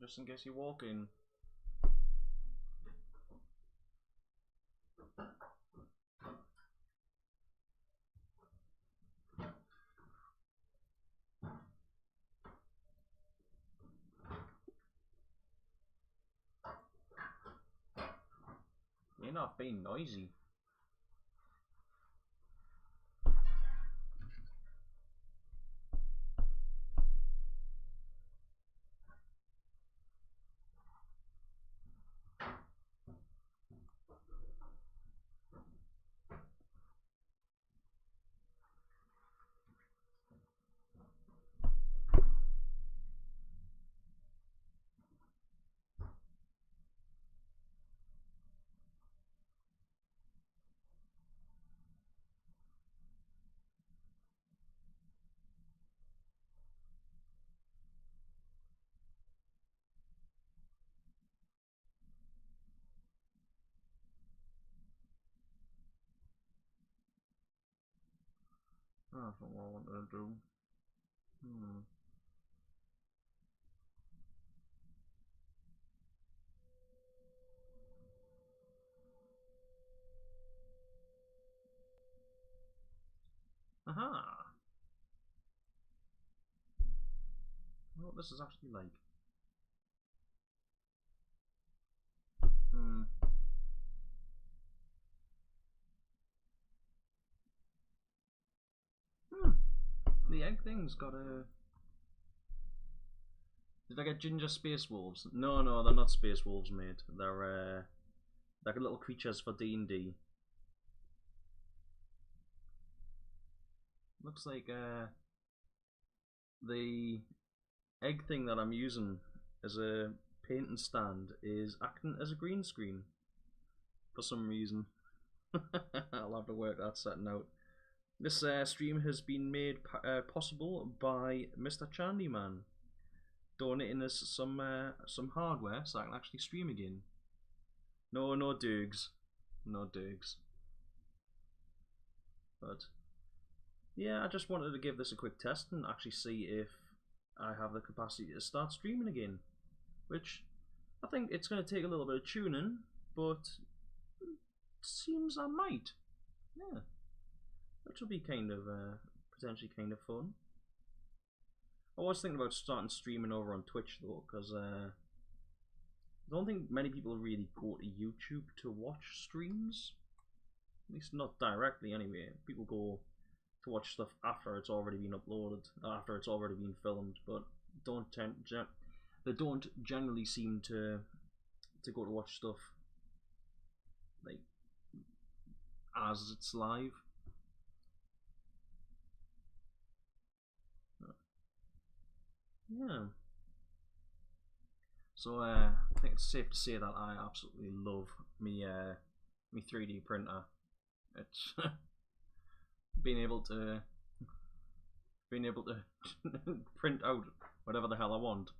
just in case you walk in. You're not being noisy. That's not what I wanted to do. Aha! What this is actually like. The egg thing's got a... Did I get ginger space wolves? No, no, they're not space wolves, mate. They're little creatures for D&D. Looks like the egg thing that I'm using as a painting stand is acting as a green screen for some reason. I'll have to work that setting out. This stream has been made possible by Mr. Chandyman donating us some hardware so I can actually stream again. No Dougs. No Dougs. But yeah, I just wanted to give this a quick test and actually see if I have the capacity to start streaming again. Which I think it's going to take a little bit of tuning, but it seems I might. Yeah. Which will be kind of potentially kind of fun. I was thinking about starting streaming over on Twitch though, because I don't think many people really go to YouTube to watch streams. At least not directly anyway. People go to watch stuff after it's already been uploaded, after it's already been filmed, but they don't generally seem to go to watch stuff like as it's live. Yeah. So I think it's safe to say that I absolutely love me 3D printer. It's being able to print out whatever the hell I want.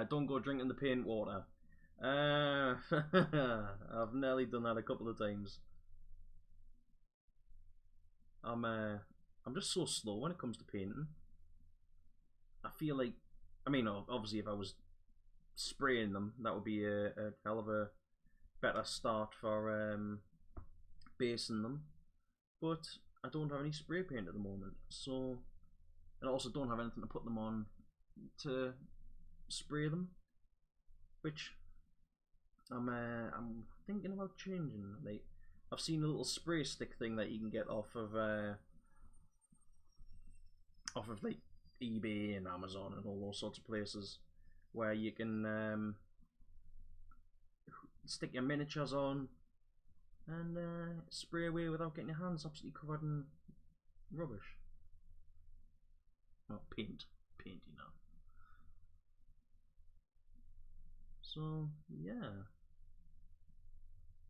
Don't go drinking the paint water. I've nearly done that a couple of times. I'm just so slow when it comes to painting. I feel like, I mean, obviously if I was spraying them, that would be a hell of a better start for basing them. But I don't have any spray paint at the moment, so, and I also don't have anything to put them on to spray them, which I'm thinking about changing. Like, I've seen a little spray stick thing that you can get off of like eBay and Amazon and all those sorts of places, where you can stick your miniatures on and spray away without getting your hands absolutely covered in rubbish. Well, paint, you know. So yeah,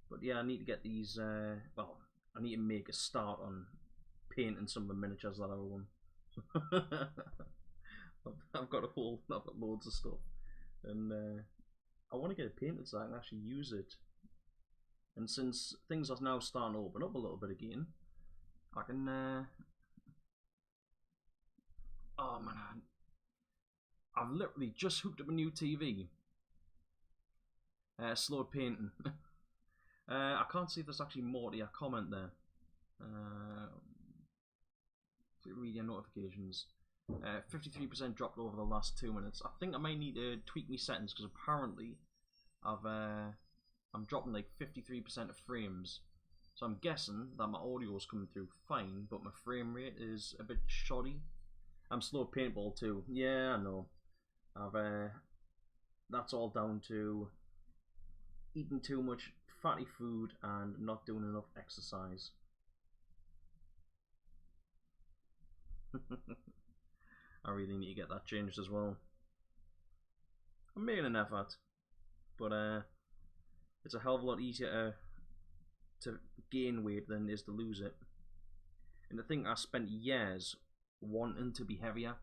but yeah, I need to get these. Well, I need to make a start on painting some of the miniatures that I own. I've got loads of stuff, and I want to get it painted so I can actually use it. And since things are now starting to open up a little bit again, I can. Oh man, I've literally just hooked up a new TV, Slowed painting. I can't see if there's actually more to your comment there. Read your notifications. 53% dropped over the last 2 minutes. I think I might need to tweak my settings because apparently I'm dropping like 53% of frames. So I'm guessing that my audio is coming through fine, but my frame rate is a bit shoddy. I'm slow paintball too. Yeah, I know. That's all down to eating too much fatty food and not doing enough exercise. I really need to get that changed as well. I'm making an effort, but it's a hell of a lot easier to gain weight than it is to lose it. And I think I spent years wanting to be heavier.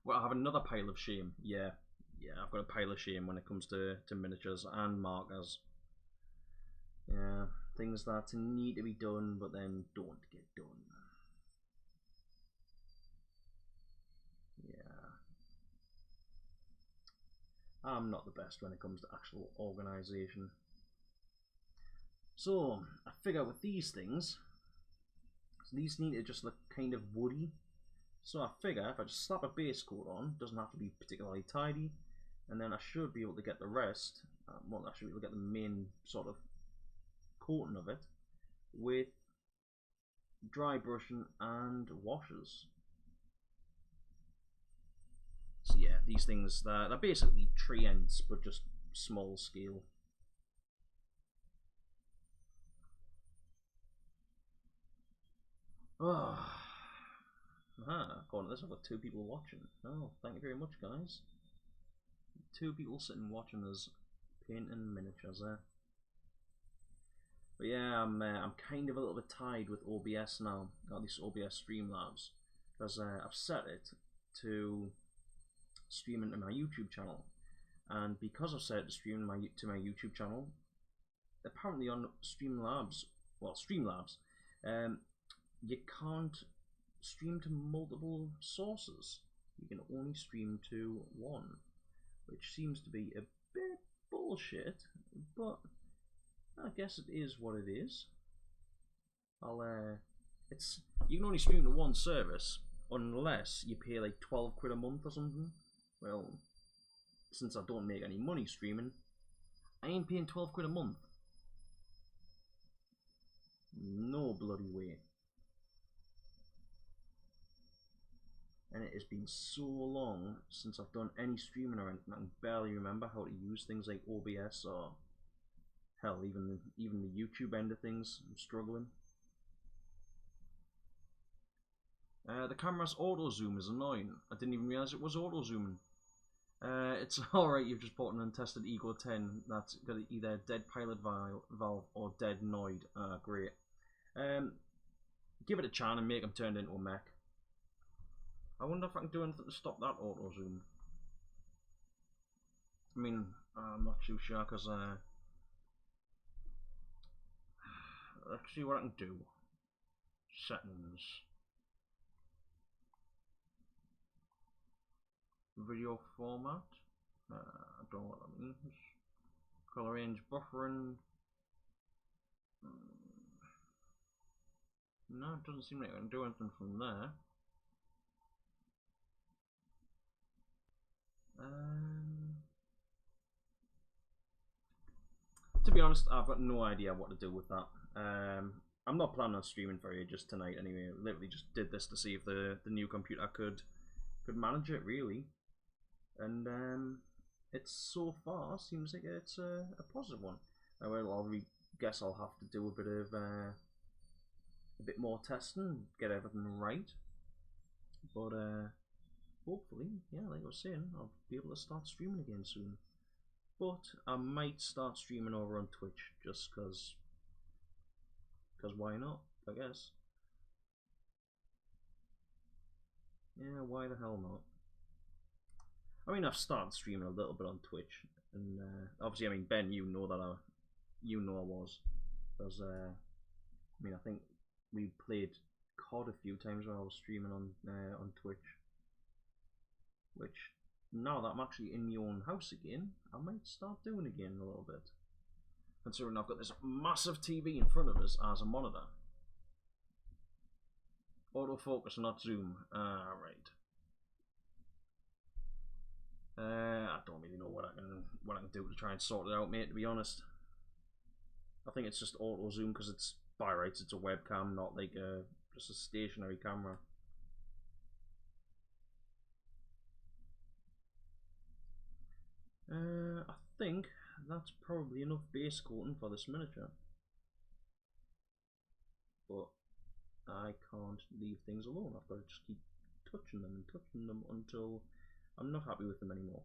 Well, I have another pile of shame. Yeah, I've got a pile of shame when it comes to miniatures and markers. Yeah, things that need to be done but then don't get done. Yeah. I'm not the best when it comes to actual organisation. So, I figure with these things, these need to just look kind of woody. So I figure if I just slap a base coat on, doesn't have to be particularly tidy, and then I should be able to get the rest, well, I should be able to get the main sort of coating of it with dry brushing and washes. So yeah, these things, they're basically tree ends, but just small scale. Oh. According to this, I've got 2 people watching. Oh, thank you very much, guys. 2 people sitting watching us painting miniatures there. But yeah, I'm kind of a little bit tied with OBS now, at least OBS Streamlabs, because I've set it to stream into my YouTube channel, and because I've set it to stream to my YouTube channel, apparently on Streamlabs, you can't stream to multiple sources. You can only stream to one, which seems to be a bit bullshit, but I guess it is what it is. You can only stream to one service unless you pay like 12 quid a month or something. Well, since I don't make any money streaming, I ain't paying 12 quid a month. No bloody way. And it has been so long since I've done any streaming or anything, I can barely remember how to use things like OBS or hell, even the YouTube end of things. I'm struggling. The camera's auto zoom is annoying. I didn't even realise it was auto zooming. It's alright, you've just bought an untested Ego 10 that's got either dead pilot valve or dead Noid. Great. Give it a chance and make him turn into a mech. I wonder if I can do anything to stop that auto zoom. I mean, I'm not too sure because let's see what I can do. Settings. Video format. I don't know what that means. Color range buffering. No, it doesn't seem like I can do anything from there. To be honest, I've got no idea what to do with that. I'm not planning on streaming for ages tonight anyway. I literally just did this to see if the new computer could manage it really, and it so far seems like it's a positive one. Well, guess I'll have to do a bit more testing, get everything right, but hopefully, yeah, like I was saying, I'll be able to start streaming again soon. But I might start streaming over on Twitch just because why not, I guess. Yeah, why the hell not? I mean, I've started streaming a little bit on Twitch, and obviously, I mean, Ben, you know I was, because I mean, I think we played COD a few times when I was streaming on Twitch, which now that I'm actually in my own house again, I might start doing again a little bit. Considering I've got this massive TV in front of us as a monitor. Autofocus, not zoom. Right. I don't really know what I can do to try and sort it out, mate. To be honest, I think it's just auto zoom because it's by rights it's a webcam, not like just a stationary camera. I think that's probably enough base coating for this miniature, but I can't leave things alone. I've got to just keep touching them until I'm not happy with them anymore.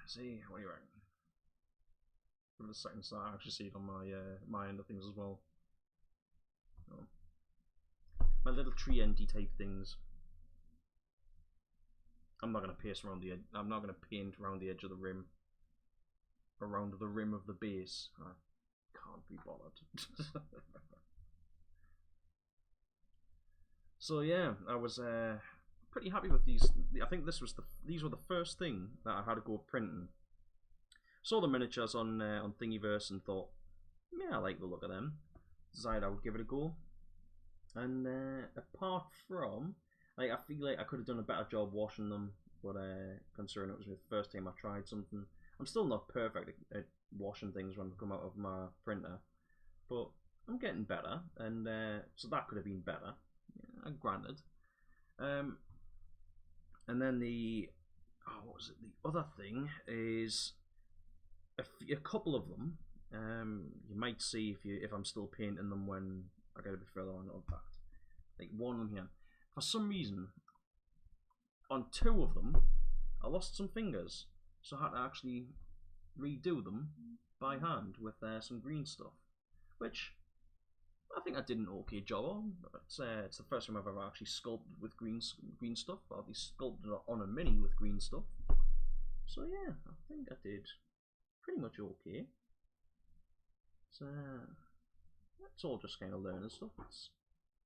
See, what do you reckon? Give it a second so I actually see it on my end of things as well. Oh. My little tree endy type things. I'm not gonna paste around the edge. I'm not gonna paint around the edge of the rim. Around the rim of the base. I can't be bothered. So yeah, I was pretty happy with these. I think these were the first thing that I had to go printing. Saw the miniatures on Thingiverse and thought, yeah, I like the look of them. Decided I would give it a go. And apart from, like, I feel like I could have done a better job washing them, but considering it was the first time I tried something, I'm still not perfect at washing things when they come out of my printer, but I'm getting better, and so that could have been better, yeah, granted. And then what was it? The other thing is a couple of them. You might see if I'm still painting them when I get a bit further on. In fact, like one of them here. For some reason, on two of them, I lost some fingers, so I had to actually redo them by hand with some green stuff, which I think I did an okay job on. It's the first time I've ever actually sculpted with green stuff. I'll be sculpted on a mini with green stuff. So yeah, I think I did pretty much okay. So it's all just kind of learning stuff.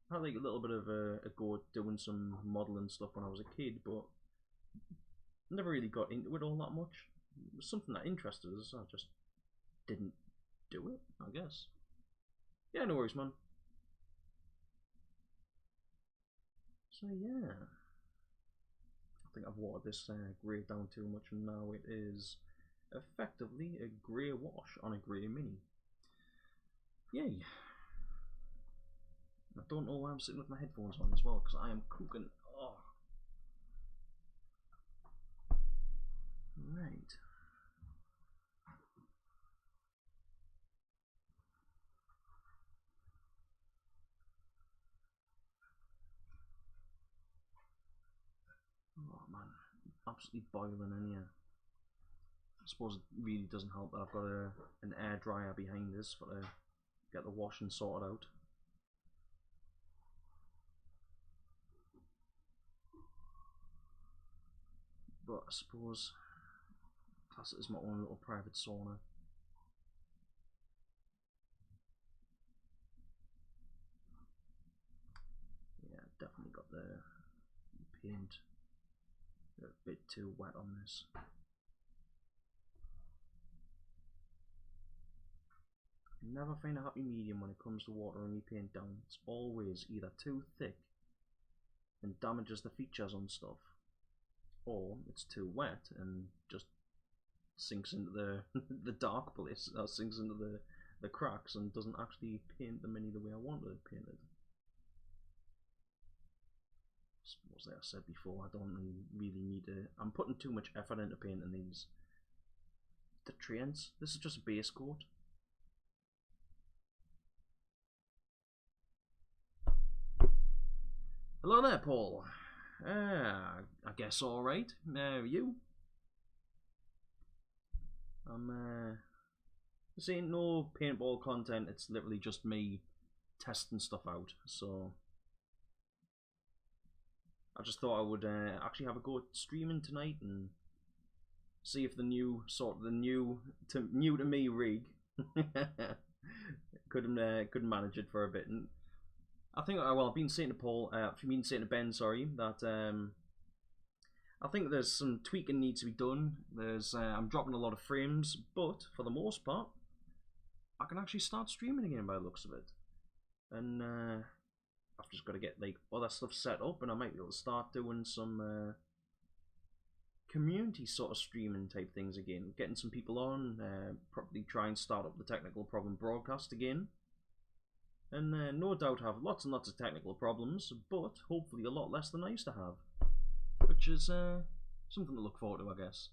I had like a little bit of a go at doing some modelling stuff when I was a kid, but never really got into it all that much. It was something that interested us, I just didn't do it, I guess. Yeah, no worries, man. So yeah, I think I've watered this grey down too much, and now it is effectively a grey wash on a grey mini. Yay. I don't know why I'm sitting with my headphones on as well, because I am cooking. Oh. Right. Oh man, absolutely boiling in here. I suppose it really doesn't help that I've got an air dryer behind us for to get the washing sorted out. But I suppose class it as my own little private sauna. Yeah, definitely got the paint a bit too wet on this. Never find a happy medium when it comes to watering your paint down. It's always either too thick and damages the features on stuff, or it's too wet and just sinks into the the dark place, sinks into the cracks and doesn't actually paint the mini the way I wanted it painted. I suppose, like I said before, I don't really need to. I'm putting too much effort into painting these. The Treants, this is just a base coat. Hello there, Paul. I guess alright. Now you? This ain't no paintball content, it's literally just me testing stuff out, so I just thought I would actually have a go at streaming tonight and see if the new new to me rig couldn't manage it for a bit. And I think, well, I've been saying to Paul, I've been saying to Ben, sorry, that I think there's some tweaking needs to be done. I'm dropping a lot of frames, but for the most part, I can actually start streaming again by the looks of it. And I've just got to get like other stuff set up, and I might be able to start doing some community sort of streaming type things again. Getting some people on, probably try and start up the Technical Problem broadcast again. And no doubt have lots and lots of technical problems, but hopefully a lot less than I used to have. Which is something to look forward to, I guess.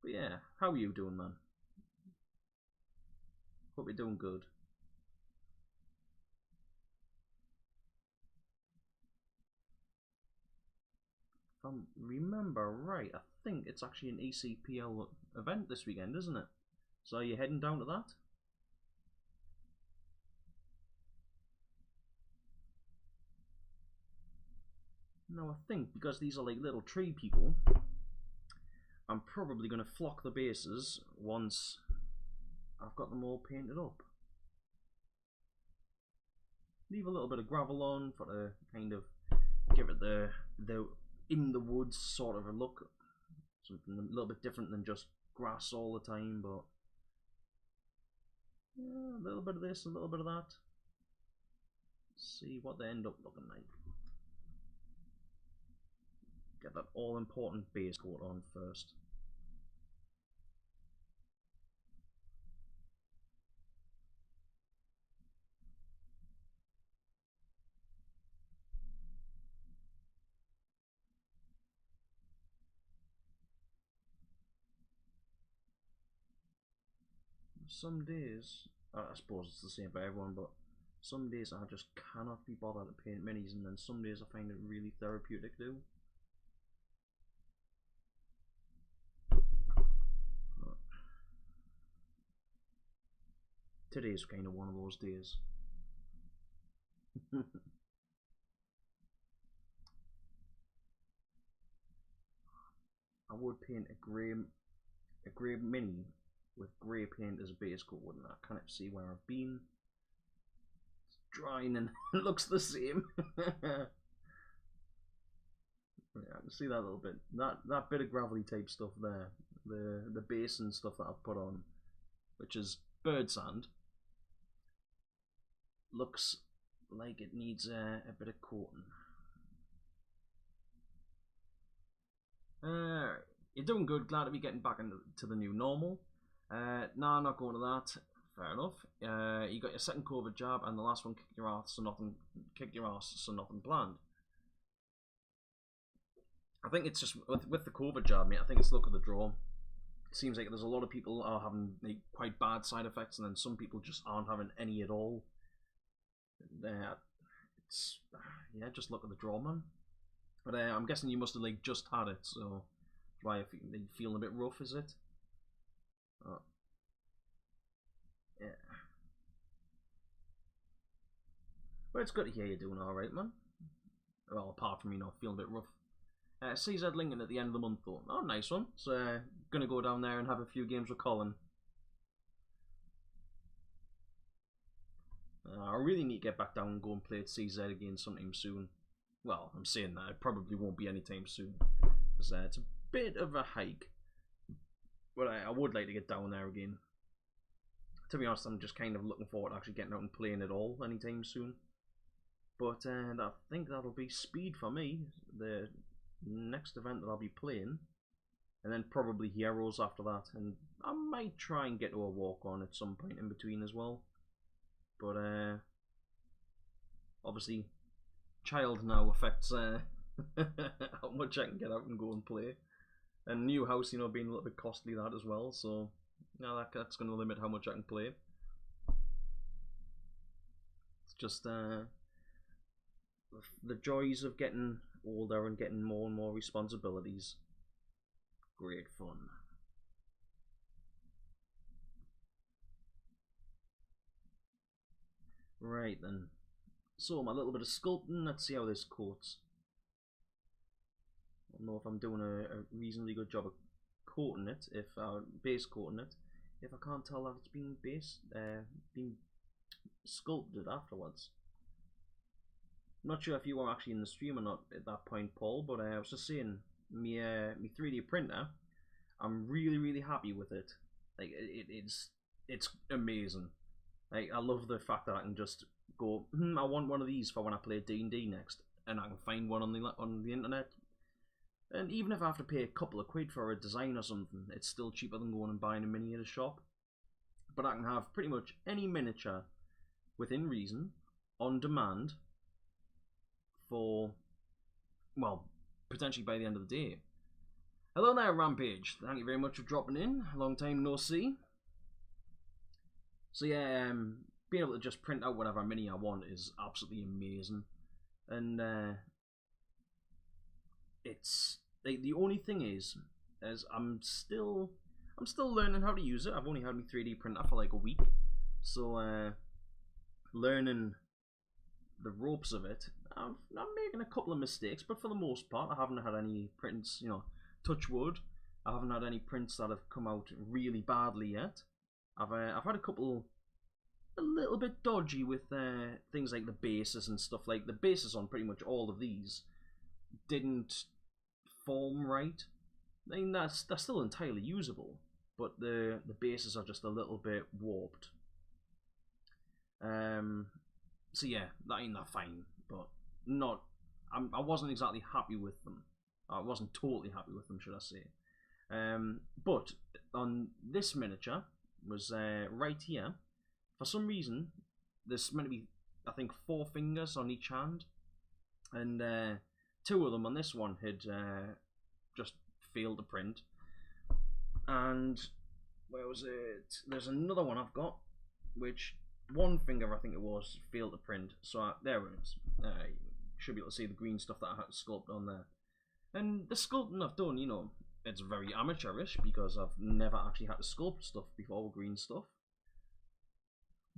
But yeah, how are you doing, man? Hope you're doing good. If I remember right, I think it's actually an ECPL event this weekend, isn't it? So are you heading down to that? No, I think because these are like little tree people, I'm probably going to flock the bases once I've got them all painted up. Leave a little bit of gravel on for the kind of give it the in the woods sort of a look. Something a little bit different than just grass all the time, but yeah, a little bit of this, a little bit of that. See what they end up looking like. Get that all important base coat on first. Some days, I suppose it's the same for everyone, but some days I just cannot be bothered to paint minis, and then some days I find it really therapeutic to do. Today's kind of one of those days. I would paint a grey mini with grey paint as a base coat, wouldn't I? I can't see where I've been. It's drying and it looks the same. Yeah, I can see that a little bit. That bit of gravelly type stuff there, the base and stuff that I've put on, which is bird sand, looks like it needs a bit of coating. You're doing good. Glad to be getting back into the new normal. No, I'm not going to that. Fair enough. You got your second COVID jab, and the last one kicked your ass, so nothing planned. I think it's just with the COVID jab, mate. I think it's luck of the draw. It seems like there's a lot of people are having like, quite bad side effects, and then some people just aren't having any at all. It's yeah, just luck of the draw, man. But I'm guessing you must have like just had it, so why are you feeling a bit rough? Is it? Oh. Yeah. But it's good to hear you're doing alright, man. Well, apart from, feeling a bit rough. CZ Lincoln at the end of the month, though. Oh, nice one. So, gonna go down there and have a few games with Colin. I really need to get back down and go and play at CZ again sometime soon. Well, I'm saying that. It probably won't be anytime soon. Because it's a bit of a hike. But I would like to get down there again. To be honest, I'm just kind of looking forward to actually getting out and playing it all anytime soon. But I think that'll be Speed for me, the next event that I'll be playing. And then probably Heroes after that. And I might try and get to a walk-on at some point in between as well. But obviously, child now affects how much I can get out and go and play. And new house, being a little bit costly, that as well. So yeah, that's going to limit how much I can play. It's just the joys of getting older and getting more and more responsibilities. Great fun. Right then. So my little bit of sculpting, let's see how this coats. I don't know if I'm doing a reasonably good job of coating it, if base coating it. if I can't tell that it's been sculpted afterwards. I'm not sure if you were actually in the stream or not at that point, Paul, but I was just saying, me 3D printer, I'm really happy with it. Like it's amazing. Like, I love the fact that I can just go, I want one of these for when I play D&D next, and I can find one on the internet. And even if I have to pay a couple of quid for a design or something, it's still cheaper than going and buying a mini at a shop. But I can have pretty much any miniature within reason, on demand, for, well, potentially by the end of the day. Hello there, Rampage. Thank you very much for dropping in. Long time no see. So yeah, being able to just print out whatever mini I want is absolutely amazing. And it's like, the only thing is I'm still learning how to use it. I've only had my 3D printer for like a week, so learning the ropes of it. I'm making a couple of mistakes, but for the most part, I haven't had any prints. You know, touch wood, I haven't had any prints that have come out really badly yet. I've had a couple a little bit dodgy with things like the bases and stuff. Like the bases on pretty much all of these didn't form right. I mean, they're still entirely usable, but the bases are just a little bit warped. So yeah, they're fine, but not. I wasn't exactly happy with them. I wasn't totally happy with them, should I say? But on this miniature was right here. For some reason, there's meant to be, I think, 4 fingers on each hand, and 2 of them on this one had just failed to print. And where was it? There's another one I've got, which 1 finger, I think it was, failed to print. So there it is. You should be able to see the green stuff that I had to sculpt on there. And the sculpting I've done, you know, it's very amateurish because I've never actually had to sculpt stuff before with green stuff.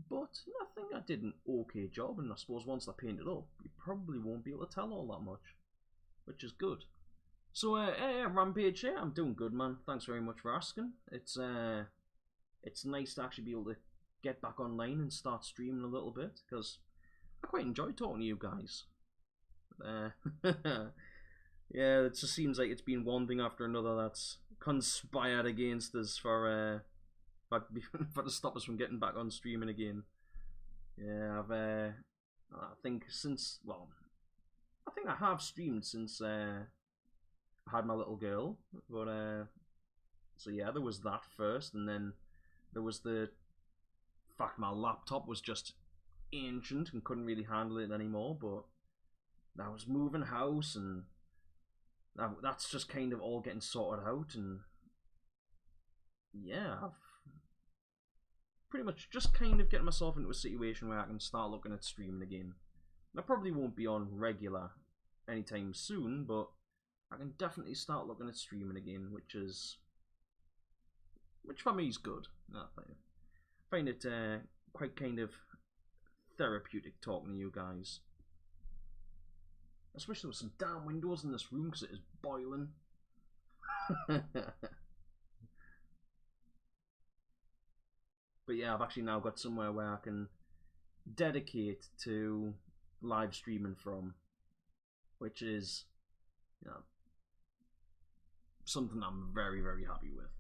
But I think I did an okay job, and I suppose once they're painted up, you probably won't be able to tell all that much, which is good. So, Rampage, yeah, I'm doing good, man. Thanks very much for asking. It's nice to actually be able to get back online and start streaming a little bit, because I quite enjoy talking to you guys. Yeah, it just seems like it's been one thing after another that's conspired against us for to stop us from getting back on streaming again. Yeah, I think I have streamed since I had my little girl, but so yeah, there was that first, and then there was the fact my laptop was just ancient and couldn't really handle it anymore. But I was moving house, and that's just kind of all getting sorted out, and yeah, I've pretty much just kind of getting myself into a situation where I can start looking at streaming again. And I probably won't be on regular anytime soon, but I can definitely start looking at streaming again, which for me is good. I find it quite kind of therapeutic talking to you guys. I wish there was some damn windows in this room because it is boiling. But yeah, I've actually now got somewhere where I can dedicate to live streaming from, which is, you know, something I'm very happy with.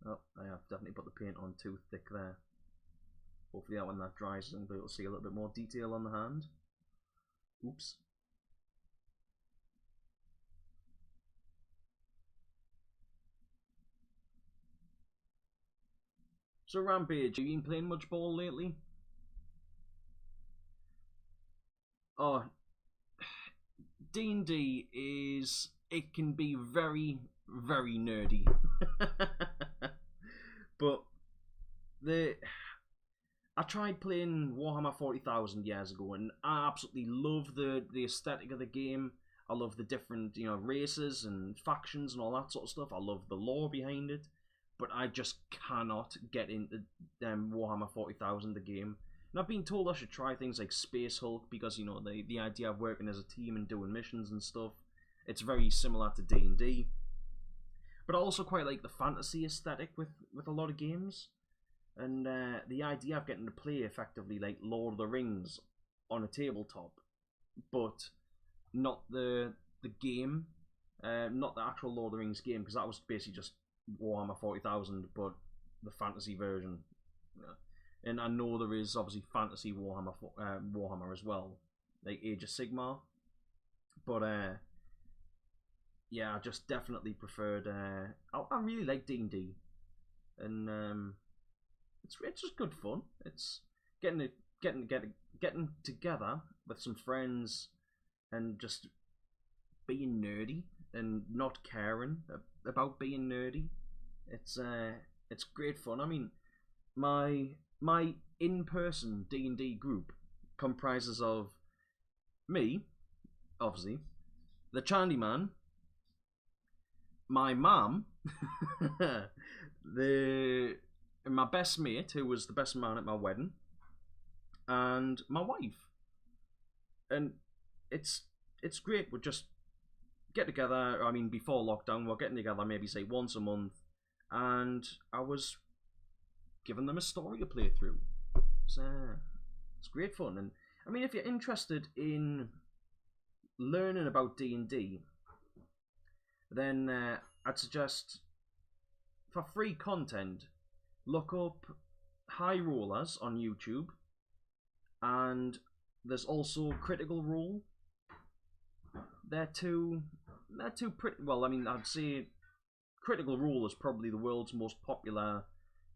Oh, I have definitely put the paint on too thick there. Hopefully when that dries, I'll be able to see a little bit more detail on the hand. Oops. So Rampage, have you been playing much ball lately? Oh, D&D it can be very nerdy. But I tried playing Warhammer 40,000 years ago, and I absolutely love the aesthetic of the game. I love the different, you know, races and factions and all that sort of stuff. I love the lore behind it, but I just cannot get into Warhammer 40,000, the game. And I've been told I should try things like Space Hulk because, you know, the idea of working as a team and doing missions and stuff, it's very similar to D&D. But I also quite like the fantasy aesthetic with a lot of games, and the idea of getting to play effectively like Lord of the Rings on a tabletop, but not the game, not the actual Lord of the Rings game, because that was basically just Warhammer 40,000, but the fantasy version. And I know there is obviously fantasy Warhammer as well, like Age of Sigmar, but yeah, I just definitely preferred. I really like D&D, and it's just good fun. It's getting together with some friends and just being nerdy and not caring about being nerdy. It's great fun. I mean, my in-person D&D group comprises of me, obviously, the Chandy Man, my mum, the my best mate, who was the best man at my wedding, and my wife. And it's great. We just get together. I mean, before lockdown, we're getting together maybe say once a month, and I was giving them a story to play through. So it's great fun. And I mean, if you're interested in learning about D&D, then I'd suggest, for free content, look up High Rollers on YouTube, and there's also Critical Role. They're two pretty well. I mean, I'd say Critical Role is probably the world's most popular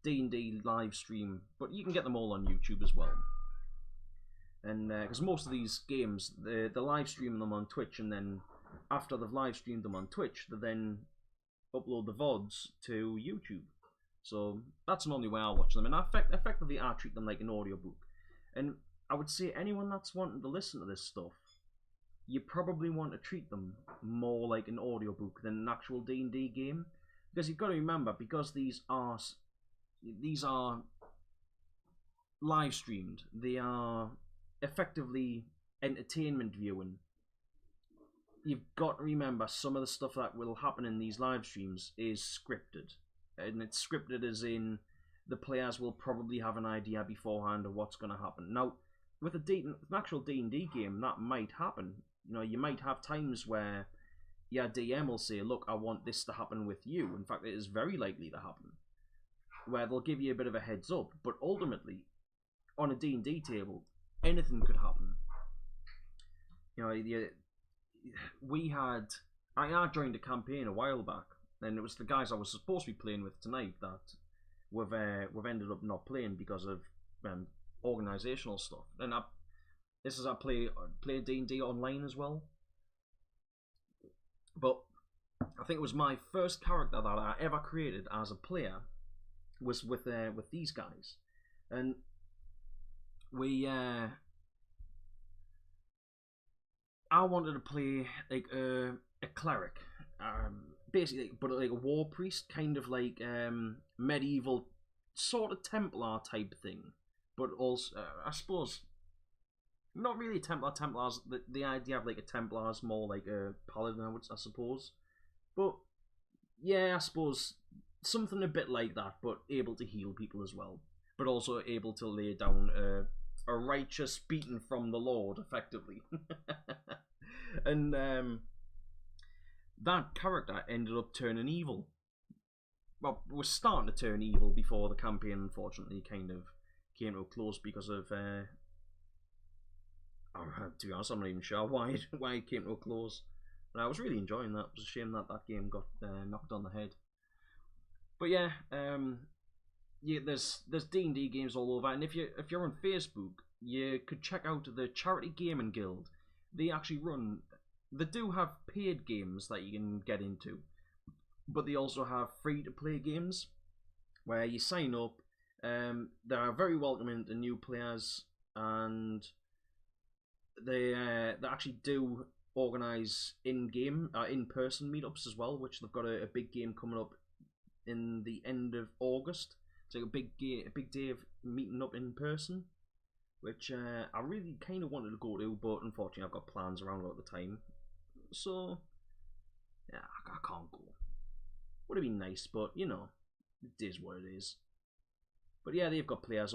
D&D live stream, but you can get them all on YouTube as well. And because most of these games, they're live streaming them on Twitch, and then after they've live streamed them on Twitch, they then upload the VODs to YouTube. So that's the only way I watch them, and effectively I treat them like an audiobook. And I would say anyone that's wanting to listen to this stuff, you probably want to treat them more like an audiobook than an actual D&D game, because you've got to remember, because these are live streamed, they are effectively entertainment viewing. You've got to remember some of the stuff that will happen in these live streams is scripted. And it's scripted as in the players will probably have an idea beforehand of what's going to happen. Now, with an actual D&D game, that might happen. You know, you might have times where your DM will say, look, I want this to happen with you. In fact, it is very likely to happen. Where they'll give you a bit of a heads up. But ultimately, on a D&D table, anything could happen. You know, I joined a campaign a while back, and it was the guys I was supposed to be playing with tonight that we've ended up not playing because of organisational stuff. And I play D&D online as well. But I think it was my first character that I ever created as a player was with these guys, and I wanted to play like a cleric, basically, but like a war priest, kind of like medieval sort of Templar type thing, but also I suppose not really Templar. Templars, the idea of like a Templar is more like a paladin, I suppose, but yeah, I suppose something a bit like that, but able to heal people as well, but also able to lay down a righteous beating from the Lord, effectively. And that character ended up turning evil. Well, was starting to turn evil before the campaign, unfortunately, kind of came to a close because of. To be honest, I'm not even sure why it came to a close. But I was really enjoying that. It was a shame that game got knocked on the head. But yeah, yeah, there's D&D games all over, and if you're on Facebook, you could check out the Charity Gaming Guild. They do have paid games that you can get into, but they also have free to play games where you sign up. They are very welcoming to new players, and they actually do organise in-person meetups as well, which they've got a big game coming up in the end of August. It's like a big day of meeting up in person, which I really kind of wanted to go to, but unfortunately I've got plans around all the time, so yeah, I can't go. Would have been nice, but you know, it is what it is. But yeah, they've got players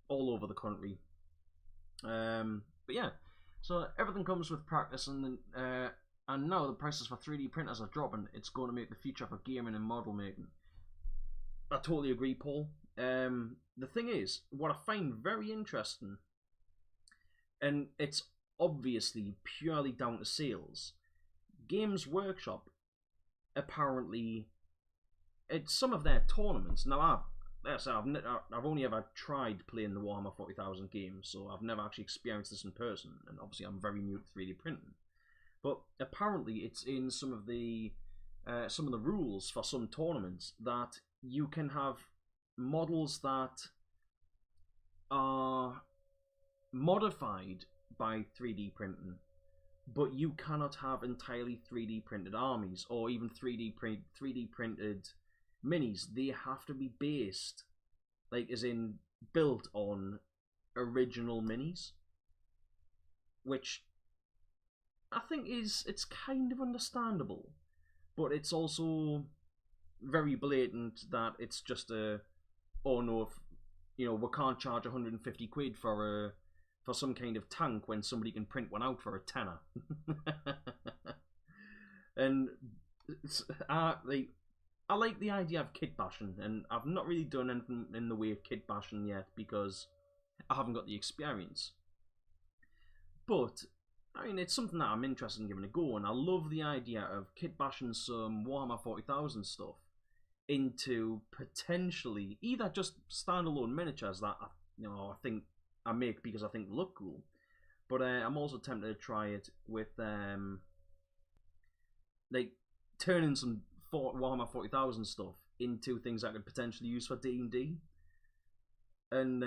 all over the country. But yeah, so everything comes with practice, and now the prices for 3D printers are dropping. It's going to make the future for gaming and model making. I totally agree, Paul. The thing is, what I find very interesting, and it's obviously purely down to sales, Games Workshop apparently, it's some of their tournaments. Now, I've only ever tried playing the Warhammer 40,000 games, so I've never actually experienced this in person, and obviously I'm very new to 3D printing. But apparently, it's in some of the rules for some tournaments that you can have models that are modified by 3D printing, but you cannot have entirely 3D printed armies or even 3D printed minis. They have to be based, like as in built on original minis, which I think it's kind of understandable, but it's also very blatant that it's just oh no, if, you know, we can't charge 150 quid for some kind of tank when somebody can print one out for a tenner. And I like the idea of kit bashing, and I've not really done anything in the way of kit bashing yet because I haven't got the experience. But I mean, it's something that I'm interested in giving a go, and I love the idea of kit bashing some Warhammer 40,000 stuff into potentially either just standalone miniatures that I think I make because I think they look cool, but I'm also tempted to try it with like turning some Warhammer 40,000 stuff into things I could potentially use for D&D. And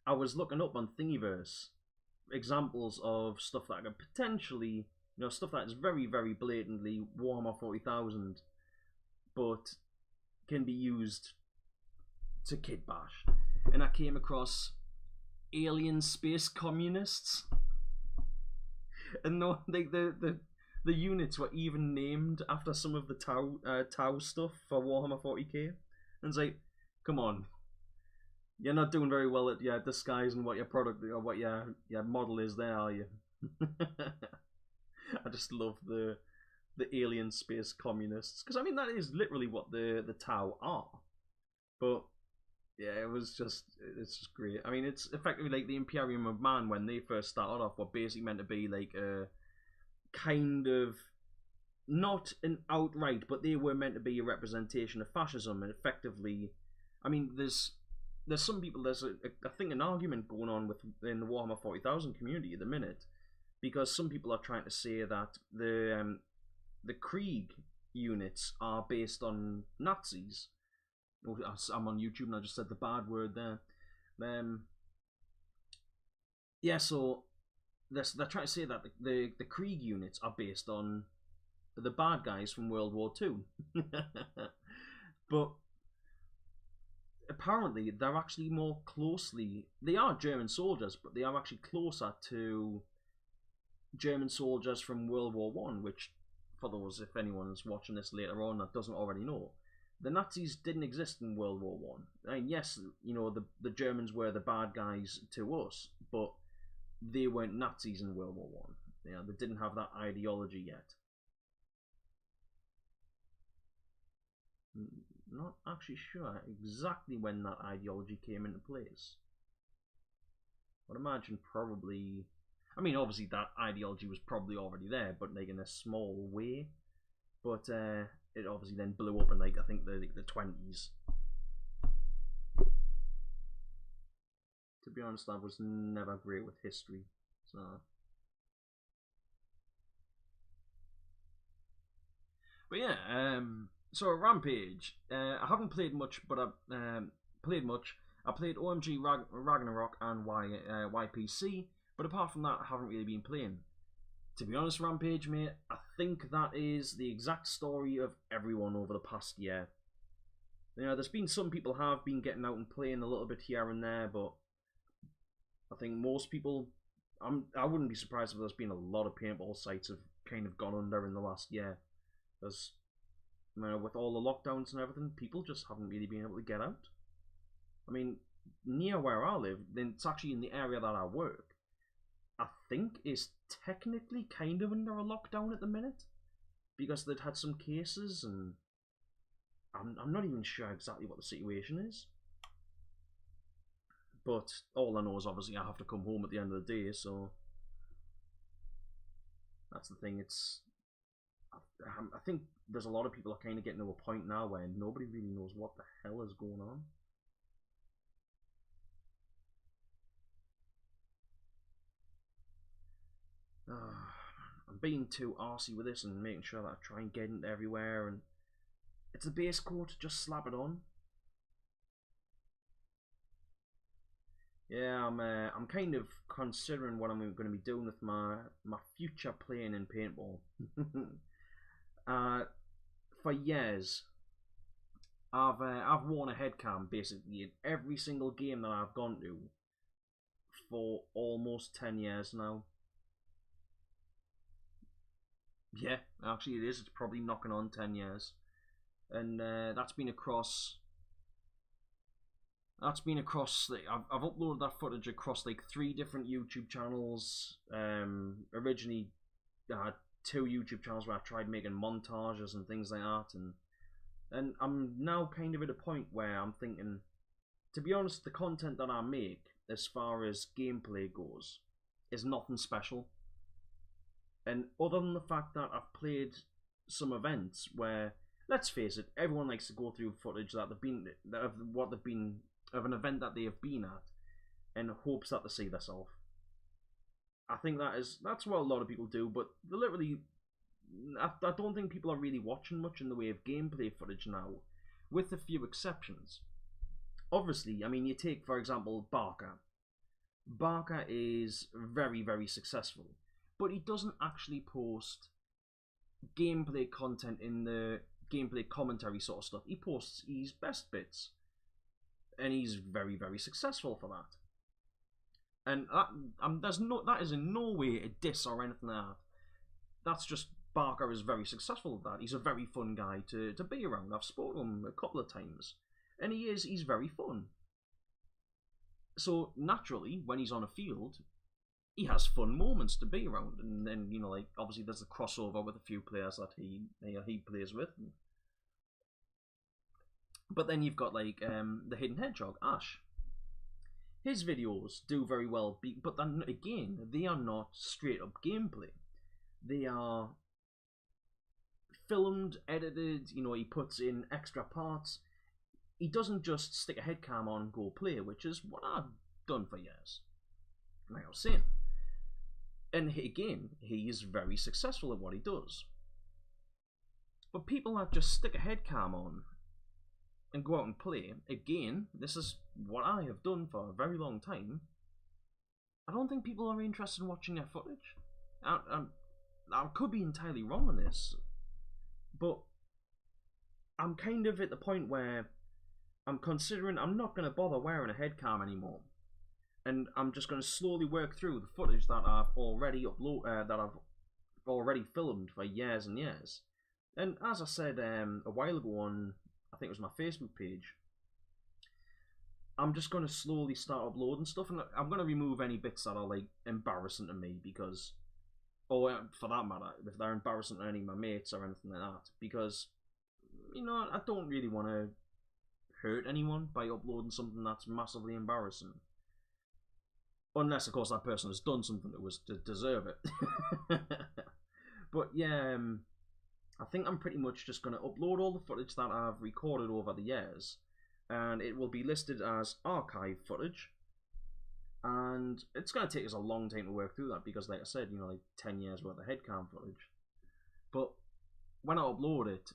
I was looking up on Thingiverse examples of stuff that I could potentially, stuff that is very, very blatantly Warhammer 40,000, but can be used to kit bash. And I came across alien space communists, and the units were even named after some of the Tau stuff for Warhammer 40k. And it's like, come on, you're not doing very well at disguising what your product or what your model is there, are you? I just love the alien space communists, because I mean that is literally what the Tau are. But yeah, it's just great. I mean, it's effectively like the Imperium of Man when they first started off, were basically meant to be like a kind of, not an outright, but they were meant to be a representation of fascism, and effectively, I mean, there's some people, I think an argument going on in the Warhammer 40,000 community at the minute, because some people are trying to say that the Krieg units are based on Nazis. I'm on YouTube and I just said the bad word there. Yeah, so they're trying to say that the Krieg units are based on the bad guys from World War II. But apparently they're actually more closely, they are German soldiers, but they are actually closer to German soldiers from World War One, which, for those, if anyone's watching this later on that doesn't already know, the Nazis didn't exist in World War One. I mean, yes, the Germans were the bad guys to us, but they weren't Nazis in World War One. They didn't have that ideology yet. Not actually sure exactly when that ideology came into place. I'd imagine probably, I mean, obviously that ideology was probably already there, but like in a small way. But it obviously then blew up in I think the 20s. To be honest, I was never great with history, so. But yeah, so Rampage. I haven't played much, but I've played much. I played OMG Ragnarok and YPC, but apart from that, I haven't really been playing. To be honest, Rampage, mate, I think that is the exact story of everyone over the past year. There's been some people have been getting out and playing a little bit here and there, but I think most people, I wouldn't be surprised if there's been a lot of paintball sites have kind of gone under in the last year. Because with all the lockdowns and everything, people just haven't really been able to get out. I mean, near where I live, then it's actually in the area that I work. I think is technically kind of under a lockdown at the minute because they'd had some cases, and I'm not even sure exactly what the situation is. But all I know is obviously I have to come home at the end of the day, so that's the thing. I think there's a lot of people are kind of getting to a point now where nobody really knows what the hell is going on. I'm being too arsey with this and making sure that I try and get it everywhere, and it's a base coat, just slap it on. Yeah, I'm kind of considering what I'm going to be doing with my future playing in paintball. For years, I've worn a headcam basically in every single game that I've gone to for almost 10 years now. Yeah, actually it is. It's probably knocking on 10 years, and that's been across. I've uploaded that footage across like 3 different YouTube channels. Originally, I had 2 YouTube channels where I tried making montages and things like that, and I'm now kind of at a point where I'm thinking, to be honest, the content that I make as far as gameplay goes is nothing special. And other than the fact that I've played some events where, let's face it, everyone likes to go through footage that they've been of what they've been of an event that they have been at, in hopes that they see themselves. I think that's what a lot of people do, but they literally, I don't think people are really watching much in the way of gameplay footage now, with a few exceptions. Obviously, I mean, you take for example Barker. Barker is very, very successful, but he doesn't actually post gameplay content in the gameplay commentary sort of stuff. He posts his best bits, and he's very, very successful for that. And that is in no way a diss or anything like that. That's just Barker is very successful at that. He's a very fun guy to be around. I've spoken to him a couple of times, and he's very fun. So naturally, when he's on a field, he has fun moments to be around, and then like obviously there's a crossover with a few players that he plays with. But then you've got like the Hidden Hedgehog, Ash. His videos do very well, but then again, they are not straight up gameplay. They are filmed, edited. He puts in extra parts. He doesn't just stick a headcam on and go play, which is what I've done for years. Like I was saying. And again, he is very successful at what he does. But people that just stick a headcam on and go out and play, again, this is what I have done for a very long time. I don't think people are interested in watching their footage. I could be entirely wrong on this, but I'm kind of at the point where I'm considering I'm not going to bother wearing a headcam anymore, and I'm just going to slowly work through the footage that I've already filmed for years and years. And as I said a while ago on, I think it was my Facebook page, I'm just going to slowly start uploading stuff, and I'm going to remove any bits that are like embarrassing to me, because, or for that matter, if they're embarrassing to any of my mates or anything like that, because I don't really want to hurt anyone by uploading something that's massively embarrassing, unless of course that person has done something that was to deserve it. But yeah, I think I'm pretty much just going to upload all the footage that I've recorded over the years, and it will be listed as archive footage. And it's going to take us a long time to work through that, because like I said, like 10 years worth of headcam footage. But when I upload it,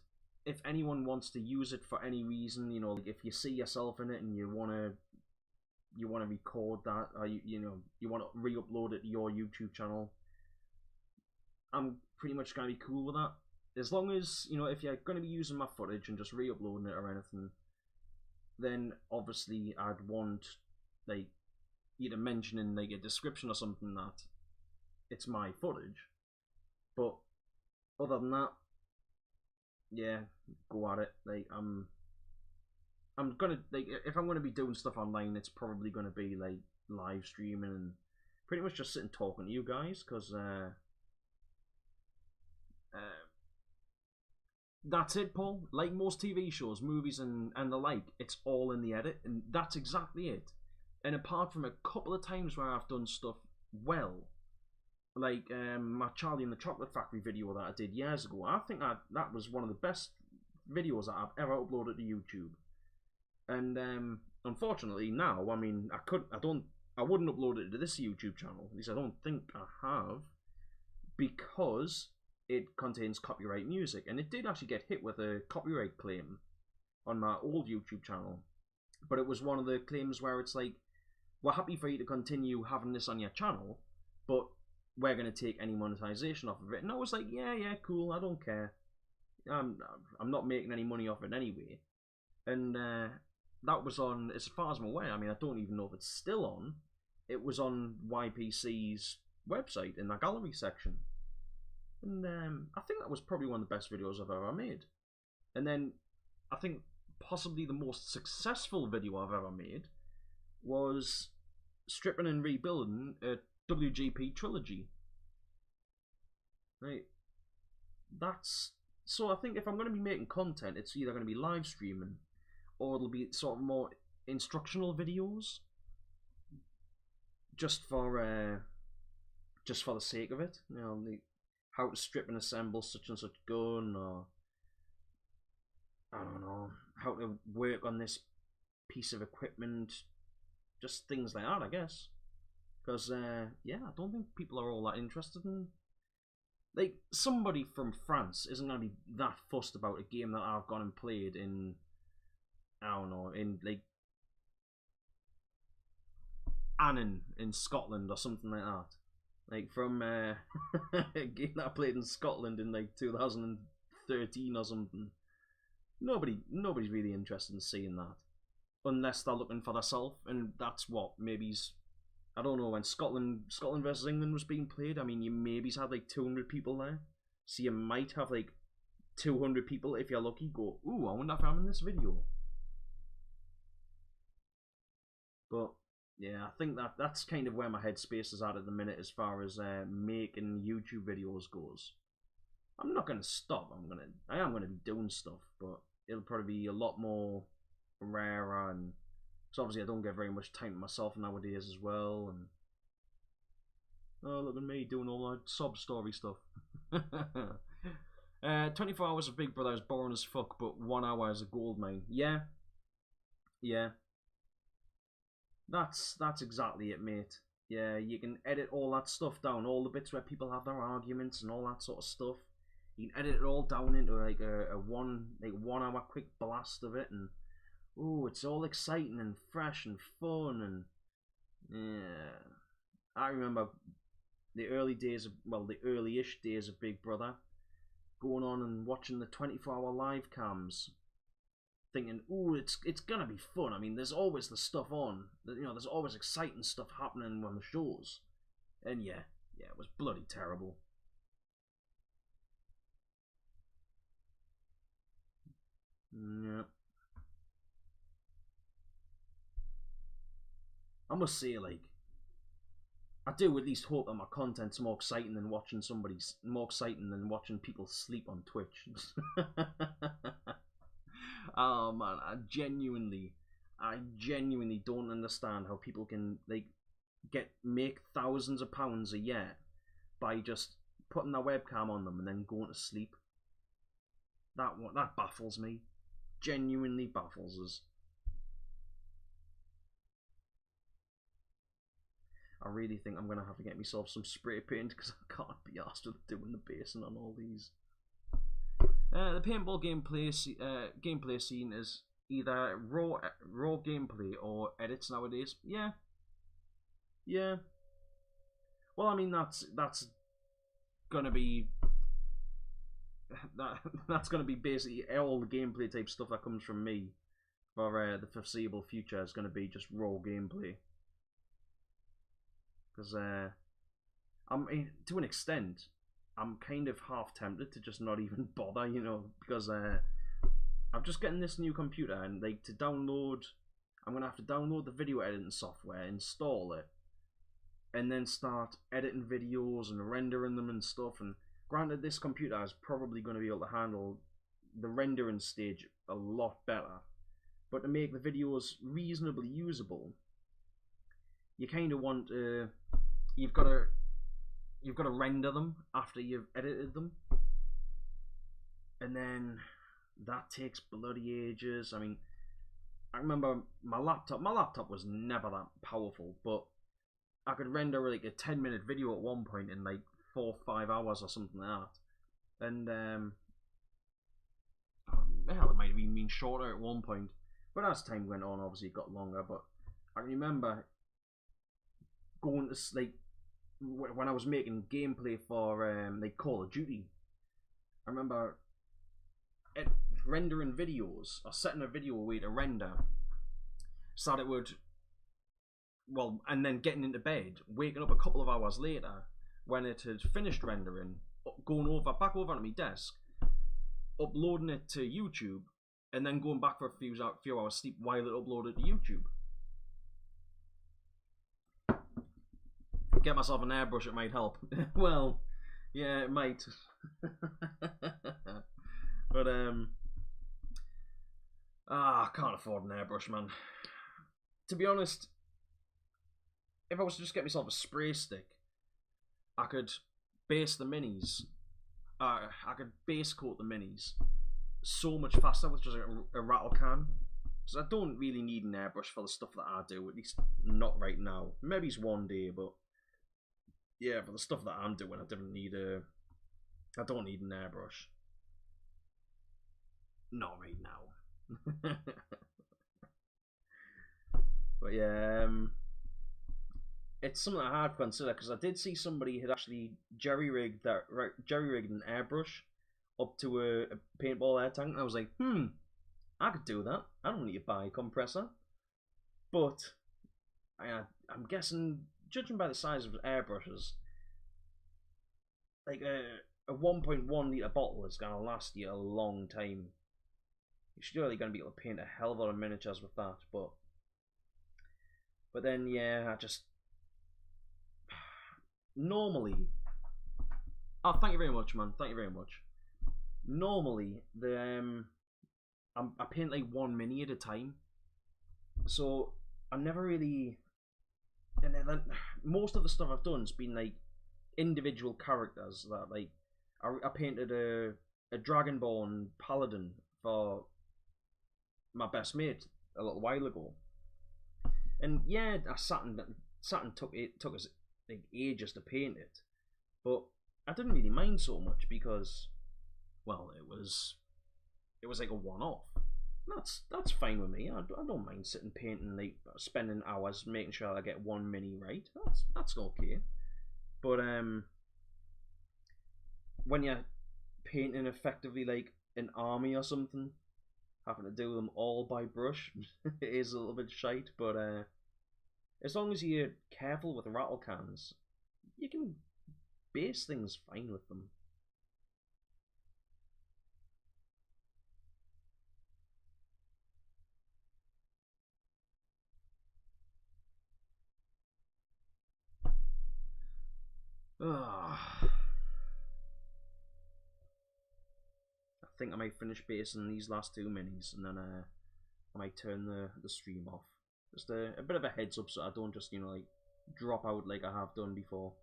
if anyone wants to use it for any reason, like if you see yourself in it and you want to record that, or you want to re-upload it to your YouTube channel, I'm pretty much going to be cool with that. As long as, if you're going to be using my footage and just re-uploading it or anything, then obviously I'd want like you to mention in like a description or something that it's my footage. But other than that, yeah, go at it. Like I'm gonna like if I'm gonna be doing stuff online, it's probably gonna be like live streaming and pretty much just sitting talking to you guys because uh, that's it, Paul. Like most TV shows, movies, and the like, it's all in the edit, and that's exactly it. And apart from a couple of times where I've done stuff well, like my Charlie and the Chocolate Factory video that I did years ago, I think that was one of the best videos that I've ever uploaded to YouTube. And unfortunately now, I mean, I wouldn't upload it to this YouTube channel. At least I don't think I have, because it contains copyright music, and it did actually get hit with a copyright claim on my old YouTube channel. But it was one of the claims where it's like, we're happy for you to continue having this on your channel, but we're going to take any monetization off of it. And I was like, yeah, cool, I don't care. I'm not making any money off it anyway. And that was on, as far as I'm aware, I mean, I don't even know if it's still on. It was on YPC's website in the gallery section. And I think that was probably one of the best videos I've ever made. And then I think possibly the most successful video I've ever made was stripping and rebuilding a WGP trilogy. Right. That's so I think if I'm going to be making content, it's either going to be live streaming or it'll be sort of more instructional videos, just for the sake of it. You know, how to strip and assemble such and such gun, or I don't know, how to work on this piece of equipment, just things like that, I guess. Because yeah, I don't think people are all that interested in. Like, somebody from France isn't going to be that fussed about a game that I've gone and played in, I don't know, in like Annan in Scotland or something like that. Like from a game that I played in Scotland in like 2013 or something. Nobody's really interested in seeing that, unless they're looking for themselves, and that's what maybe's. I don't know, when Scotland versus England was being played. I mean, you maybe's had like 200 people there, so you might have like 200 people if you're lucky go, ooh, I wonder if I'm in this video. But yeah, I think that's kind of where my headspace is at the minute as far as making YouTube videos goes. I'm not gonna stop. I am gonna be doing stuff, but it'll probably be a lot more rarer, and because obviously I don't get very much time to myself nowadays as well. And oh, look at me doing all that sob story stuff. 24 hours of Big Brother is boring as fuck, but 1 hour is a gold mine. Yeah, yeah. That's exactly it, mate. Yeah, you can edit all that stuff down, all the bits where people have their arguments and all that sort of stuff. You can edit it all down into like a 1 hour quick blast of it, and oh, it's all exciting and fresh and fun. And yeah, I remember the early days of, well, the early-ish days of Big Brother, going on and watching the 24-hour live cams, thinking, "Ooh, it's gonna be fun." I mean, there's always the stuff on. You know, there's always exciting stuff happening on the shows, and yeah, it was bloody terrible. Yeah, I must say, like, I do at least hope that my content's more exciting than watching people sleep on Twitch. Oh man, I genuinely don't understand how people can like make thousands of pounds a year by just putting their webcam on them and then going to sleep. That baffles me. Genuinely baffles us. I really think I'm gonna have to get myself some spray paint because I can't be asked with doing the basing on all these. The paintball gameplay scene is either raw gameplay or edits nowadays. Yeah, yeah. Well, I mean that's gonna be that's gonna be basically all the gameplay type stuff that comes from me for the foreseeable future is gonna be just raw gameplay. Because I mean, to an extent, I'm kind of half tempted to just not even bother, you know, because I'm just getting this new computer, and like to download, I'm gonna have to download the video editing software, install it, and then start editing videos and rendering them and stuff. And granted, this computer is probably going to be able to handle the rendering stage a lot better, but to make the videos reasonably usable, you kind of want to, you've got to render them after you've edited them, and then that takes bloody ages. I mean, I remember my laptop was never that powerful, but I could render like a 10-minute video at one point in like 4 or 5 hours or something like that. And hell, it might have even been shorter at one point. But as time went on, obviously it got longer. But I remember going to like when I was making gameplay for like Call of Duty. I remember rendering videos or setting a video away to render, so that it would, well, and then getting into bed, waking up a couple of hours later when it had finished rendering, going back over to my desk, uploading it to YouTube, and then going back for a few hours sleep while it uploaded to YouTube. Get myself an airbrush, it might help. Well, yeah, it might. But I can't afford an airbrush, man. To be honest, if I was to just get myself a spray stick, I could base the minis. I could base coat the minis so much faster with just a rattle can. So I don't really need an airbrush for the stuff that I do, at least not right now. Maybe it's one day, but yeah, for the stuff that I'm doing, I don't need an airbrush. Not right now. But yeah, it's something I had considered, because I did see somebody had actually jerry-rigged an airbrush up to a paintball air tank, and I was like, I could do that. I don't need to buy a compressor. But I'm guessing, judging by the size of airbrushes, like a 1.1 litre bottle is going to last you a long time. You're surely going to be able to paint a hell of a lot of miniatures with that, but then, yeah, I just... Normally... Oh, thank you very much, man. Thank you very much. Normally, I paint like one mini at a time. So, I never really... And then, most of the stuff I've done has been like individual characters. That, like, I painted a Dragonborn Paladin for my best mate a little while ago. And yeah, I sat and took us like ages to paint it, but I didn't really mind so much because, well, it was like a one-off. That's fine with me. I don't mind sitting painting, like spending hours making sure I get one mini right. That's okay. But when you're painting effectively like an army or something, having to do them all by brush, it is a little bit shite, but as long as you're careful with rattle cans, you can base things fine with them. I think I might finish basing these last two minis, and then I might turn the stream off. Just a bit of a heads up, so I don't just, you know, like drop out like I have done before.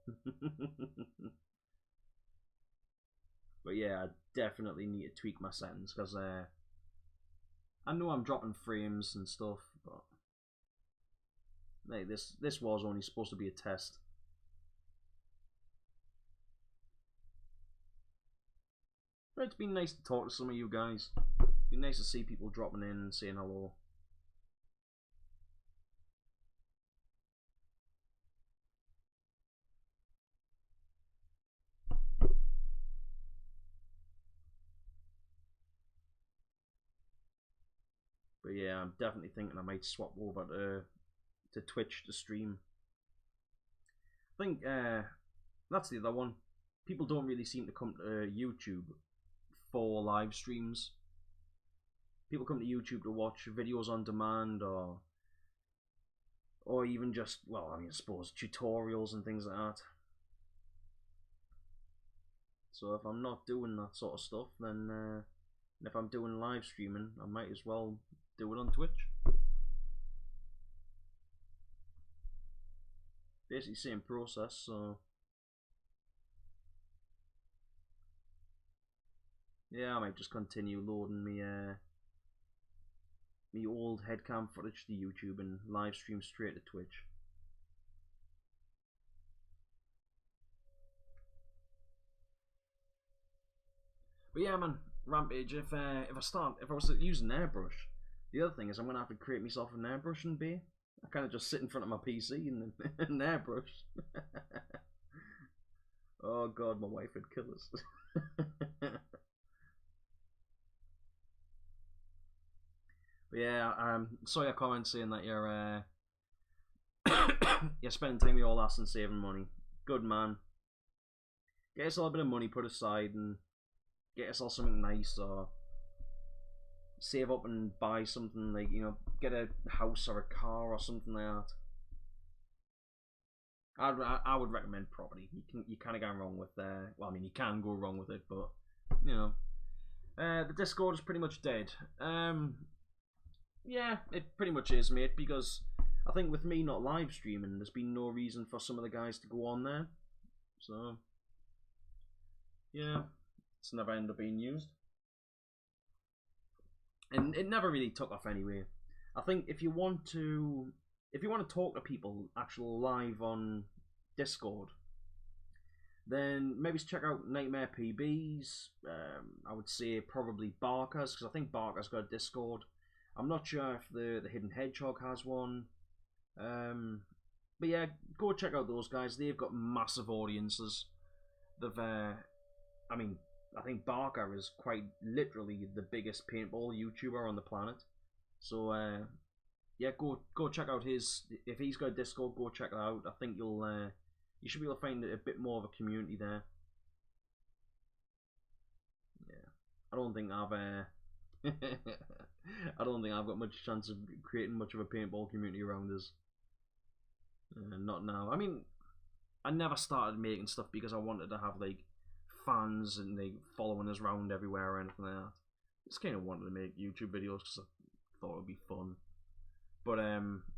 But yeah, I definitely need to tweak my settings, because I know I'm dropping frames and stuff, but hey, this was only supposed to be a test. But it's been nice to talk to some of you guys. It's been nice to see people dropping in and saying hello. But yeah, I'm definitely thinking I might swap over to Twitch to stream. I think that's the other one. people don't really seem to come to YouTube for live streams. People come to YouTube to watch videos on demand, or even just, well, I mean, I suppose tutorials and things like that. So if I'm not doing that sort of stuff, then if I'm doing live streaming, I might as well do it on Twitch. Basically same process, so yeah, I might just continue loading me me old headcam footage to YouTube and live stream straight to Twitch. But yeah, man, Rampage. If I was using airbrush, the other thing is I'm gonna have to create myself an airbrushing bay. I kind of just sit in front of my PC and an airbrush. Oh god, my wife would kill us. But yeah, saw your comment saying that you're you're spending time with your lass and saving money. Good man. Get yourself a bit of money put aside and get yourself something nice, or save up and buy something, like, you know, get a house or a car or something like that. I would recommend property. You can't go wrong with well, I mean, you can go wrong with it, but you know, the Discord is pretty much dead. Yeah, it pretty much is, mate, because I think with me not live streaming, there's been no reason for some of the guys to go on there. So yeah, it's never ended up being used, and it never really took off anyway. I think if you want to talk to people actual live on Discord, then maybe check out Nightmare PBs. I would say probably Barker's, because I think Barker's got a Discord. I'm not sure if the Hidden Hedgehog has one. But yeah, go check out those guys. They've got massive audiences. I mean, I think Barker is quite literally the biggest paintball YouTuber on the planet. So yeah, go check out his. If he's got a Discord, go check that out. I think you should be able to find a bit more of a community there. Yeah, I don't think I don't think I've got much chance of creating much of a paintball community around us. Not now. I mean, I never started making stuff because I wanted to have like fans and like following us around everywhere or anything like that. I just kind of wanted to make YouTube videos because I thought it would be fun. But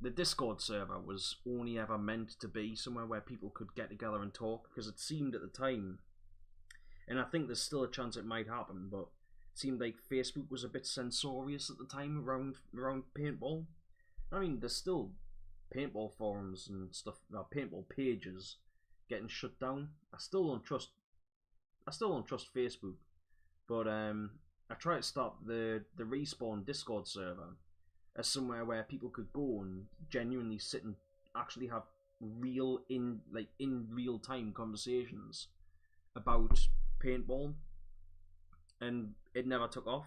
the Discord server was only ever meant to be somewhere where people could get together and talk, because it seemed at the time, and I think there's still a chance it might happen, but it seemed like Facebook was a bit censorious at the time around paintball. I mean, there's still paintball forums and stuff, paintball pages getting shut down. I still don't trust Facebook, but I tried to start the Respawn Discord server as somewhere where people could go and genuinely sit and actually have in real time conversations about paintball, and it never took off.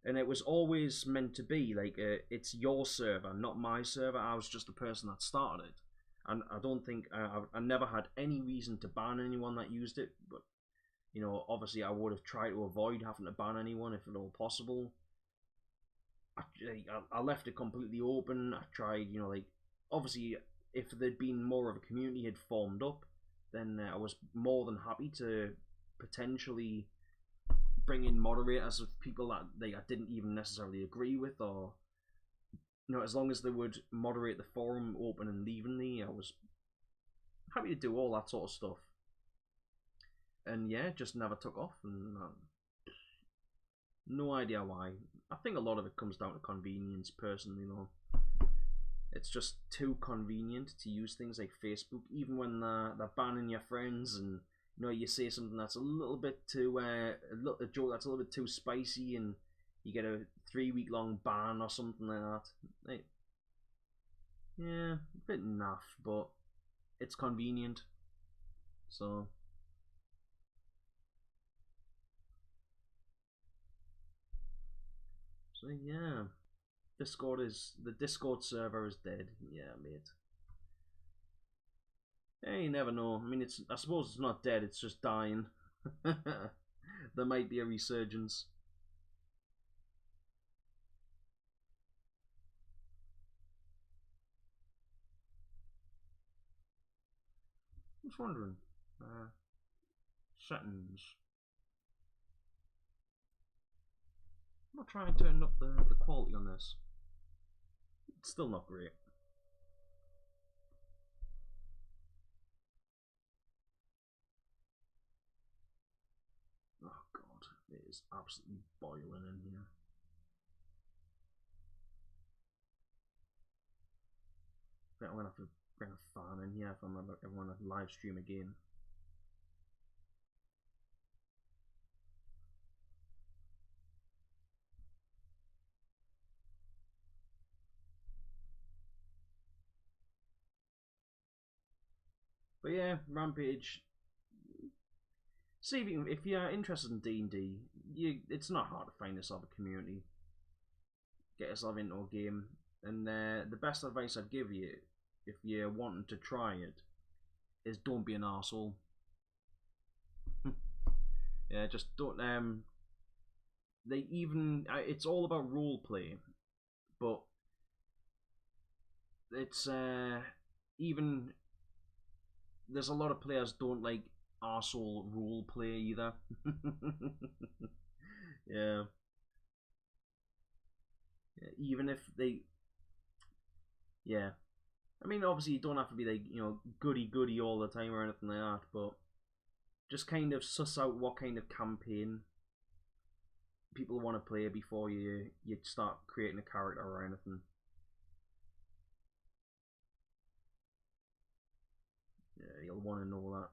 And it was always meant to be like it's your server, not my server. I was just a person that started it, and I don't think I never had any reason to ban anyone that used it. But you know, obviously, I would have tried to avoid having to ban anyone if at all possible. I left it completely open. I tried, you know, like, obviously, if there'd been more of a community had formed up, then I was more than happy to potentially bring in moderators of people that I didn't even necessarily agree with, or you know, as long as they would moderate the forum open and evenly, I was happy to do all that sort of stuff. And yeah, it just never took off, and no idea why. I think a lot of it comes down to convenience, personally, though. It's just too convenient to use things like Facebook, even when they're banning your friends, and you know, you say something that's a little bit too a joke that's a little bit too spicy, and you get a 3-week long ban or something like that. Yeah, a bit naff, but it's convenient. So yeah, the Discord server is dead. Yeah, mate. You never know. I mean, I suppose it's not dead. It's just dying. There might be a resurgence. I'm just wondering. Settings. I'm not trying to turn up the quality on this. It's still not great. Oh god, it is absolutely boiling in here. I think I'm gonna have to bring a fan in here if I'm ever want to live stream again. But yeah, Rampage. See if you're interested in D&D, it's not hard to find yourself a community, get yourself into a game, and the best advice I'd give you if you're wanting to try it is don't be an arsehole. Yeah, just don't. It's all about role play, but it's even there's a lot of players don't like arsehole role play either. Yeah. Yeah, even if they, yeah. I mean, obviously, you don't have to be like goody all the time or anything like that, but just kind of suss out what kind of campaign people want to play before you start creating a character or anything. Yeah, you'll want to know that.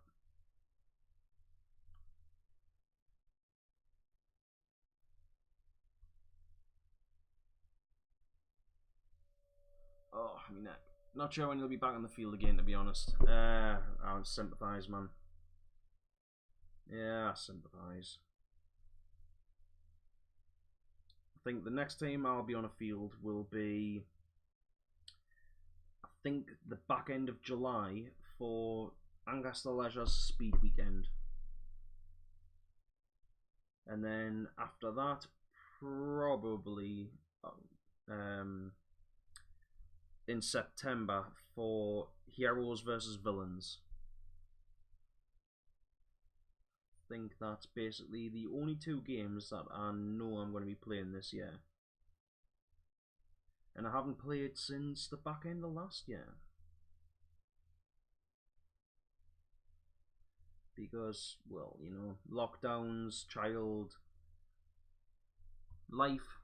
Oh, I mean, not sure when he'll be back on the field again, to be honest. I would sympathise, man. Yeah, I sympathise. I think the next time I'll be on a field will be, I think, the back end of July for Ancaster Leisure's Speed Weekend. And then after that, probably in September for Heroes versus Villains. I think that's basically the only two games that I know I'm going to be playing this year. And I haven't played since the back end of last year. Because, well, lockdowns, child, life.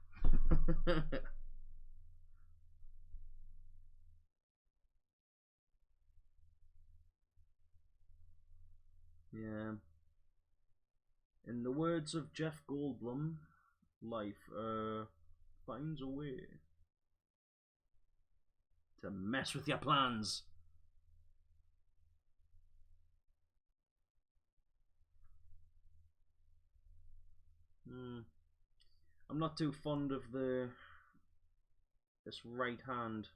Yeah. In the words of Jeff Goldblum, life finds a way to mess with your plans. I'm not too fond of this right hand.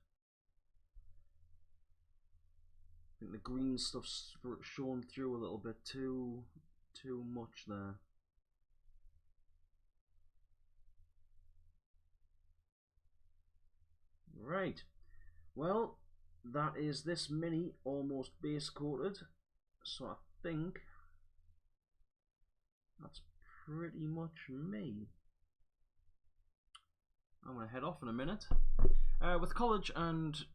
I think the green stuff's shown through a little bit too much there. Right. Well, that is this mini almost base coated. So I think that's pretty much me. I'm gonna head off in a minute. With college and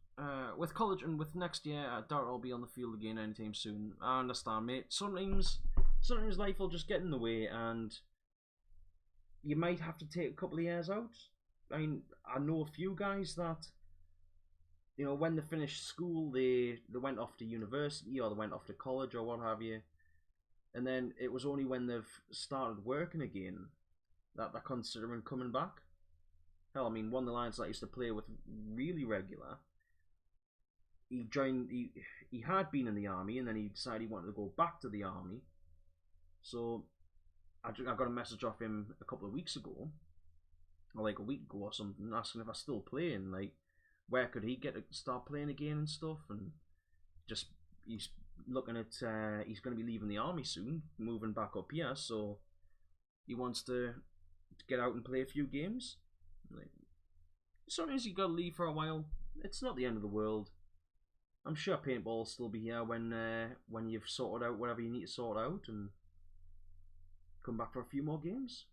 with next year, I doubt I'll be on the field again anytime soon. I understand, mate. Sometimes life will just get in the way, and you might have to take a couple of years out. I mean, I know a few guys that, when they finished school, they went off to university or they went off to college or what have you, and then it was only when they've started working again that they're considering coming back. Hell, I mean, one of the lads that I used to play with really regular, he had been in the army and then he decided he wanted to go back to the army. So I got a message off him a couple of weeks ago, or like a week ago or something, asking if I still playing, like where could he get to start playing again and stuff, and just he's looking at he's going to be leaving the army soon, moving back up here, so he wants to get out and play a few games. Like, sometimes you got to leave for a while. It's not the end of the world. I'm sure paintball will still be here when you've sorted out whatever you need to sort out and come back for a few more games.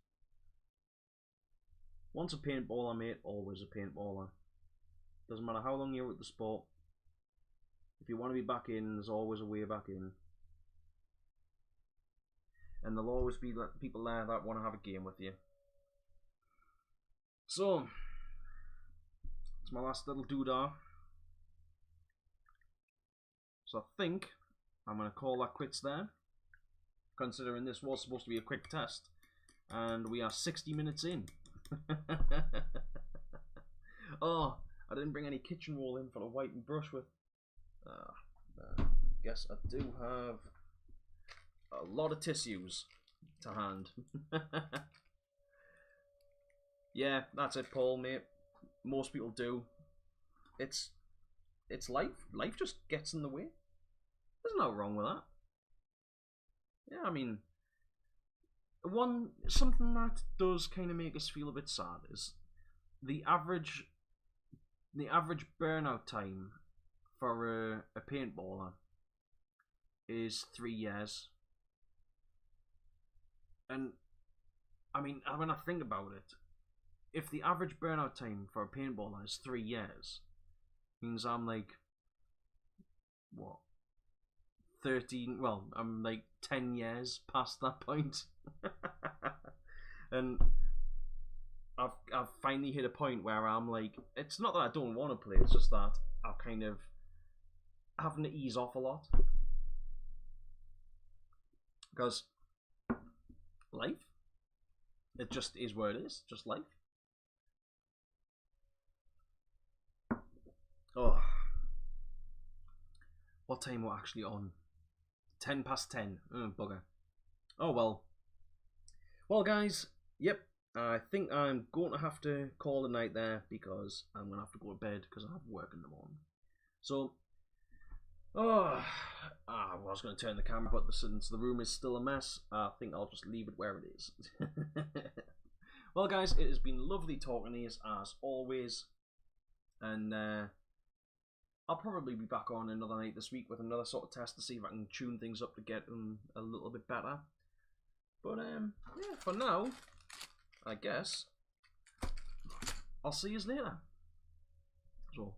Once a paintballer, mate, always a paintballer. Doesn't matter how long you're at the sport. If you want to be back in, there's always a way back in. And there'll always be people there that want to have a game with you. So, it's my last little doodah. So I think I'm going to call that quits there, considering this was supposed to be a quick test, and we are 60 minutes in. Oh, I didn't bring any kitchen roll in for the wipe and brush with. I guess I do have a lot of tissues to hand. Yeah, that's it, Paul, mate. Most people do. It's life. Life just gets in the way. There's no wrong with that. Yeah, I mean, something that does kind of make us feel a bit sad is the average burnout time for a paintballer is 3 years. And I mean, when I think about it, if the average burnout time for a paintballer is 3 years, means I'm like, what, 13, well, I'm like 10 years past that point. And I've finally hit a point where I'm like, it's not that I don't want to play, it's just that I'm kind of having to ease off a lot. Because life, it just is what it is, just life. Oh, what time we're actually on? 10 past 10. Oh, bugger. Oh, well. Well, guys, yep, I think I'm going to have to call the night there because I'm going to have to go to bed because I have work in the morning. So, I was going to turn the camera, but since the room is still a mess, I think I'll just leave it where it is. Well, guys, it has been lovely talking to you as always. And I'll probably be back on another night this week with another sort of test to see if I can tune things up to get them a little bit better. But yeah, for now, I guess I'll see you later. So.